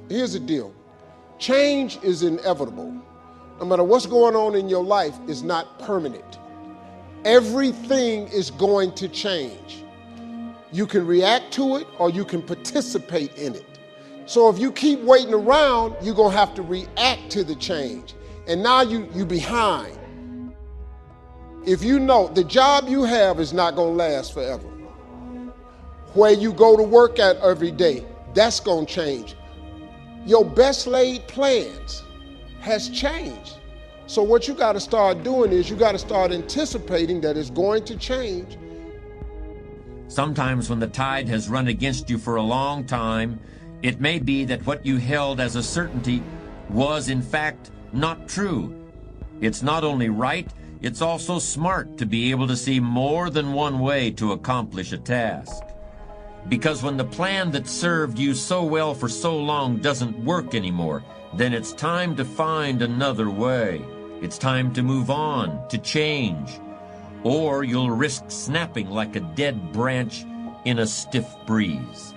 Here's the deal. Change is inevitable. No matter what's going on in your life, it's not permanent. Everything is going to change. You can react to it or you can participate in it. So if you keep waiting around, you're going to have to react to the change. And now you behind. If you know the job you have is not going to last forever. Where you go to work at every day, that's going to change. Your best laid plans has changed. So what you got to start doing is you got to start anticipating that it's going to change. Sometimes when the tide has run against you for a long time, it may be that what you held as a certainty was in fact not true. It's not only right, it's also smart to be able to see more than one way to accomplish a task. Because when the plan that served you so well for so long doesn't work anymore, then it's time to find another way. It's time to move on, to change. Or you'll risk snapping like a dead branch in a stiff breeze.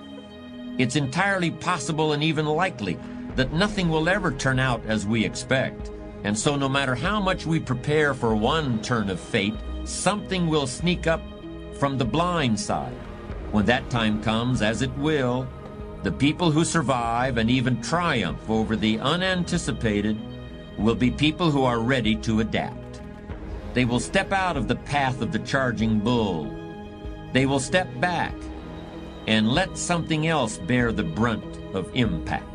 It's entirely possible and even likely that nothing will ever turn out as we expect. And so no matter how much we prepare for one turn of fate, something will sneak up from the blind side. When that time comes, as it will, the people who survive and even triumph over the unanticipated will be people who are ready to adapt. They will step out of the path of the charging bull. They will step back and let something else bear the brunt of impact.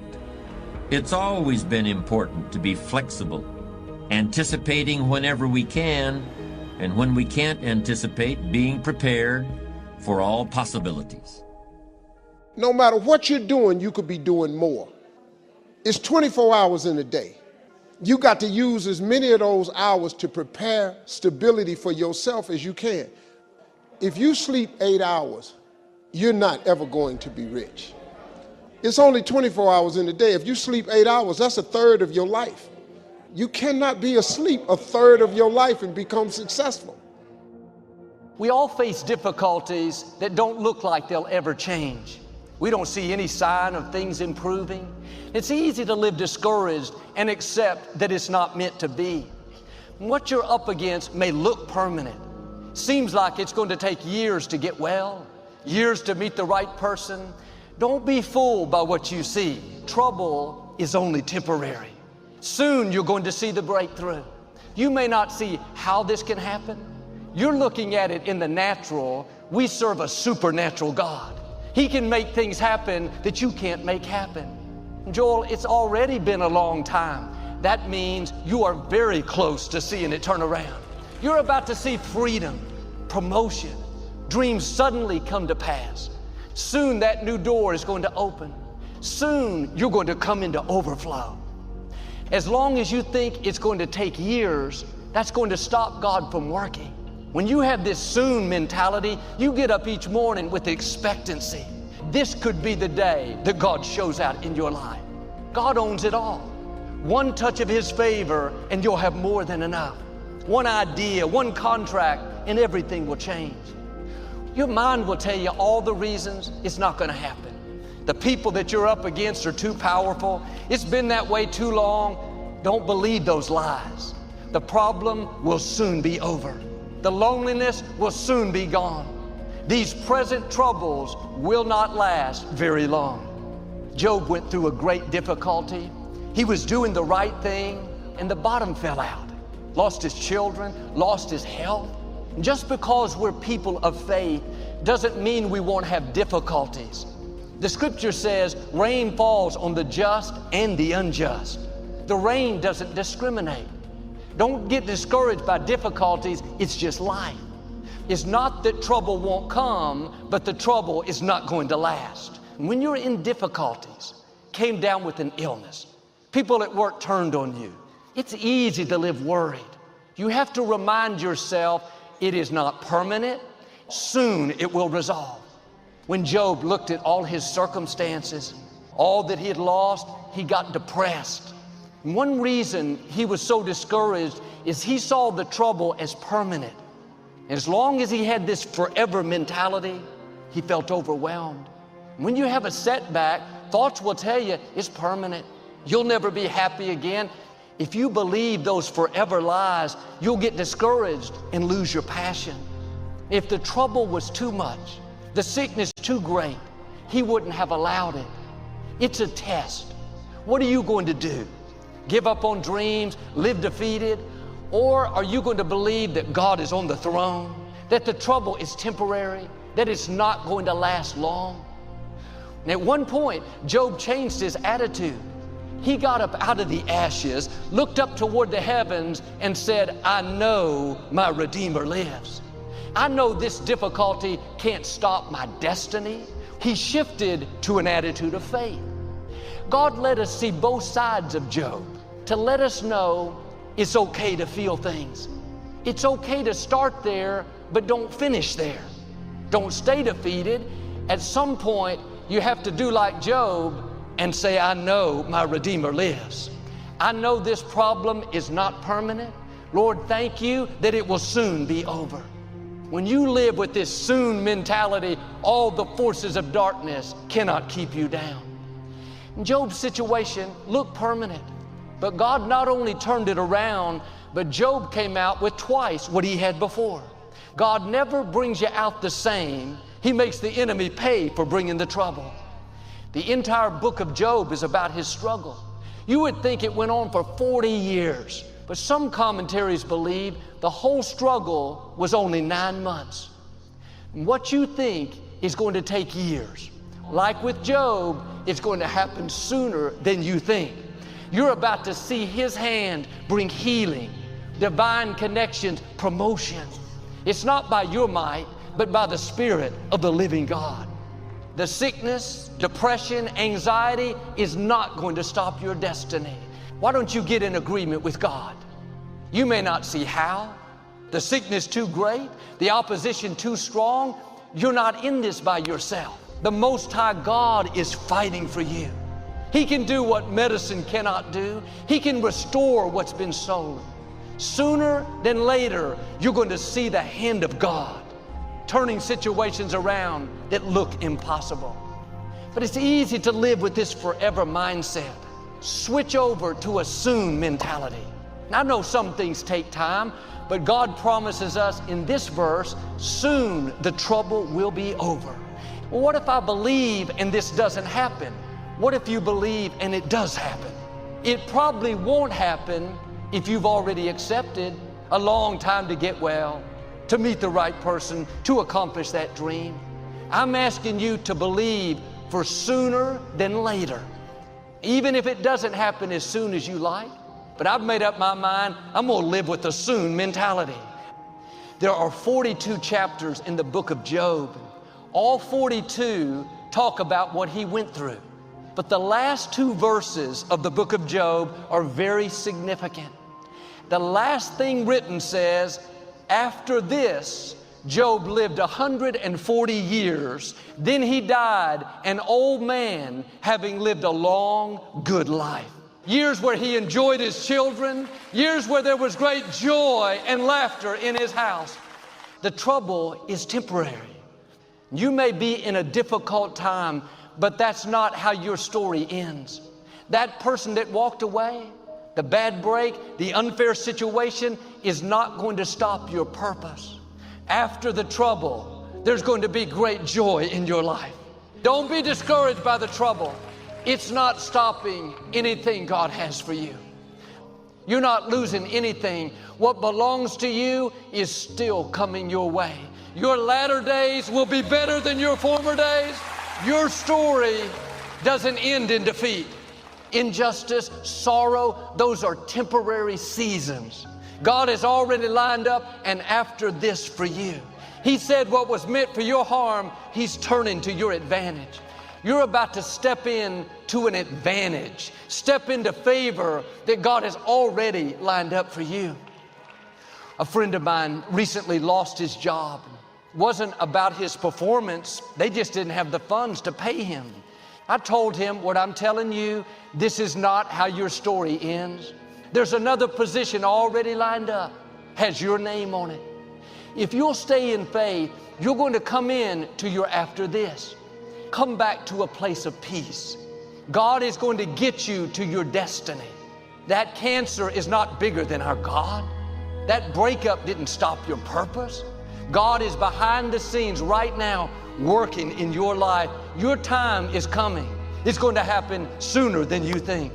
It's always been important to be flexible, anticipating whenever we can, and when we can't anticipate, being prepared for all possibilities. No matter what you're doing, you could be doing more. It's 24 hours in a day. You got to use as many of those hours to prepare stability for yourself as you can. If you sleep 8 hours, you're not ever going to be rich. It's only 24 hours in a day. If you sleep 8 hours, that's a third of your life. You cannot be asleep a third of your life and become successful. We all face difficulties that don't look like they'll ever change. We don't see any sign of things improving. It's easy to live discouraged and accept that it's not meant to be. What you're up against may look permanent. Seems like it's going to take years to get well, years to meet the right person. Don't be fooled by what you see. Trouble is only temporary. Soon you're going to see the breakthrough. You may not see how this can happen. You're looking at it in the natural. We serve a supernatural God. He can make things happen that you can't make happen. Joel, it's already been a long time. That means you are very close to seeing it turn around. You're about to see freedom, promotion, dreams suddenly come to pass. Soon that new door is going to open. Soon you're going to come into overflow. As long as you think it's going to take years, that's going to stop God from working. When you have this soon mentality, you get up each morning with expectancy. This could be the day that God shows out in your life. God owns it all. One touch of His favor and you'll have more than enough. One idea, one contract, and everything will change. Your mind will tell you all the reasons it's not going to happen. The people that you're up against are too powerful. It's been that way too long. Don't believe those lies. The problem will soon be over. The loneliness will soon be gone. These present troubles will not last very long. Job went through a great difficulty. He was doing the right thing and the bottom fell out. Lost his children, lost his health. Just because we're people of faith doesn't mean we won't have difficulties. The scripture says rain falls on the just and the unjust. The rain doesn't discriminate. Don't get discouraged by difficulties. It's just life. It's not that trouble won't come, but the trouble is not going to last. When you're in difficulties, came down with an illness, people at work turned on you, it's easy to live worried. You have to remind yourself it is not permanent. Soon it will resolve. When Job looked at all his circumstances, all that he had lost, he got depressed. And one reason he was so discouraged is he saw the trouble as permanent. And as long as he had this forever mentality, he felt overwhelmed. When you have a setback, thoughts will tell you it's permanent. You'll never be happy again. If you believe those forever lies, you'll get discouraged and lose your passion. If the trouble was too much, the sickness too great, He wouldn't have allowed it. It's a test. What are you going to do? Give up on dreams, live defeated? Or are you going to believe that God is on the throne, that the trouble is temporary, that it's not going to last long? And at one point, Job changed his attitude. He got up out of the ashes, looked up toward the heavens, and said, I know my Redeemer lives. I know this difficulty can't stop my destiny. He shifted to an attitude of faith. God let us see both sides of Job to let us know it's okay to feel things. It's okay to start there, but don't finish there. Don't stay defeated. At some point, you have to do like Job and say, I know my Redeemer lives. I know this problem is not permanent. Lord, thank you that it will soon be over. When you live with this soon mentality, all the forces of darkness cannot keep you down. Job's situation looked permanent, but God not only turned it around, but Job came out with twice what he had before. God never brings you out the same. He makes the enemy pay for bringing the trouble. The entire book of Job is about his struggle. You would think it went on for 40 years, but some commentaries believe the whole struggle was only 9 months. And what you think is going to take years, like with Job, it's going to happen sooner than you think. You're about to see His hand bring healing, divine connections, promotion. It's not by your might, but by the Spirit of the living God. The sickness, depression, anxiety is not going to stop your destiny. Why don't you get in agreement with God? You may not see how. The sickness too great, the opposition too strong. You're not in this by yourself. The Most High God is fighting for you. He can do what medicine cannot do. He can restore what's been stolen. Sooner than later, you're going to see the hand of God turning situations around that look impossible. But it's easy to live with this forever mindset. Switch over to a soon mentality. Now, I know some things take time, but God promises us in this verse, soon the trouble will be over. Well, what if I believe and this doesn't happen? What if you believe and it does happen? It probably won't happen if you've already accepted a long time to get well, to meet the right person, to accomplish that dream. I'm asking you to believe for sooner than later. Even if it doesn't happen as soon as you like, but I've made up my mind, I'm going to live with a soon mentality. There are 42 chapters in the book of Job. All 42 talk about what he went through. But the last 2 verses of the book of Job are very significant. The last thing written says, after this, Job lived 140 years. Then he died, an old man, having lived a long, good life. Years where he enjoyed his children, years where there was great joy and laughter in his house. The trouble is temporary. You may be in a difficult time, but that's not how your story ends. That person that walked away, the bad break, the unfair situation is not going to stop your purpose. After the trouble, there's going to be great joy in your life. Don't be discouraged by the trouble. It's not stopping anything God has for you. You're not losing anything. What belongs to you is still coming your way. Your latter days will be better than your former days. Your story doesn't end in defeat. Injustice, sorrow, those are temporary seasons. God has already lined up an after this for you. He said what was meant for your harm, He's turning to your advantage. You're about to step in to an advantage. Step into favor that God has already lined up for you. A friend of mine recently lost his job. It wasn't about his performance. They just didn't have the funds to pay him. I told him, what I'm telling you, this is not how your story ends. There's another position already lined up, has your name on it. If you'll stay in faith, you're going to come in to your after this. Come back to a place of peace. God is going to get you to your destiny. That cancer is not bigger than our God. That breakup didn't stop your purpose. God is behind the scenes right now working in your life. Your time is coming. It's going to happen sooner than you think.